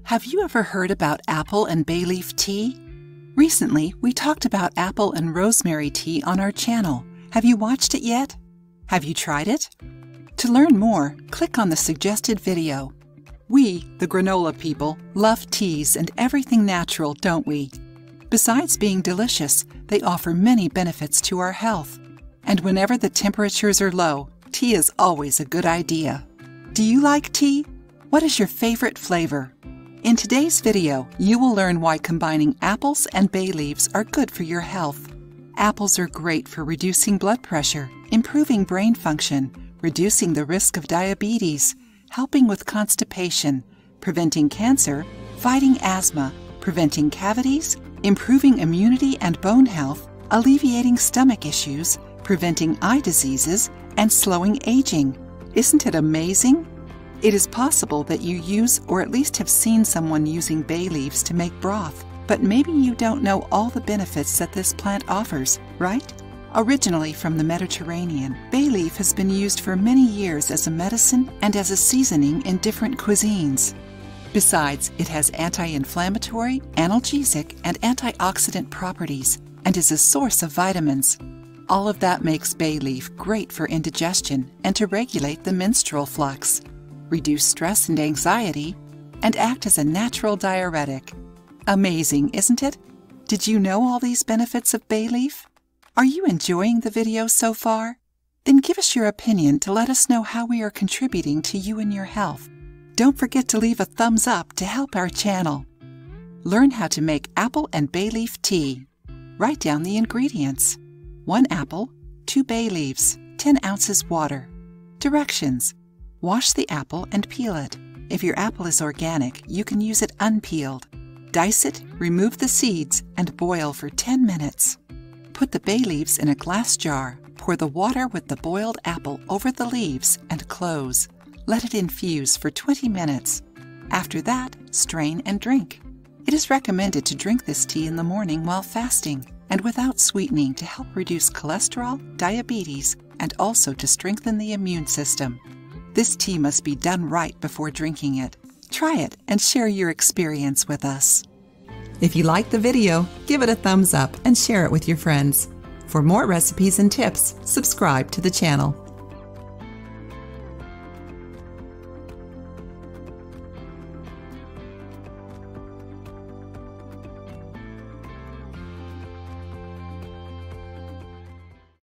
Have you ever heard about apple and bay leaf tea? Recently, we talked about apple and rosemary tea on our channel. Have you watched it yet? Have you tried it? To learn more, click on the suggested video. We, the granola people, love teas and everything natural, don't we? Besides being delicious, they offer many benefits to our health. And whenever the temperatures are low, tea is always a good idea. Do you like tea? What is your favorite flavor? In today's video, you will learn why combining apples and bay leaves are good for your health. Apples are great for reducing blood pressure, improving brain function, reducing the risk of diabetes, helping with constipation, preventing cancer, fighting asthma, preventing cavities, improving immunity and bone health, alleviating stomach issues, preventing eye diseases, and slowing aging. Isn't it amazing? It is possible that you use or at least have seen someone using bay leaves to make broth, but maybe you don't know all the benefits that this plant offers, right? Originally from the Mediterranean, bay leaf has been used for many years as a medicine and as a seasoning in different cuisines. Besides, it has anti-inflammatory, analgesic, and antioxidant properties and is a source of vitamins. All of that makes bay leaf great for indigestion and to regulate the menstrual flux, reduce stress and anxiety, and act as a natural diuretic. Amazing, isn't it? Did you know all these benefits of bay leaf? Are you enjoying the video so far? Then give us your opinion to let us know how we are contributing to you and your health. Don't forget to leave a thumbs up to help our channel. Learn how to make apple and bay leaf tea. Write down the ingredients. 1 apple, 2 bay leaves, 10 ounces water. Directions. Wash the apple and peel it. If your apple is organic, you can use it unpeeled. Dice it, remove the seeds, and boil for 10 minutes. Put the bay leaves in a glass jar. Pour the water with the boiled apple over the leaves and close. Let it infuse for 20 minutes. After that, strain and drink. It is recommended to drink this tea in the morning while fasting and without sweetening to help reduce cholesterol, diabetes, and also to strengthen the immune system. This tea must be done right before drinking it. Try it and share your experience with us. If you liked the video, give it a thumbs up and share it with your friends. For more recipes and tips, subscribe to the channel.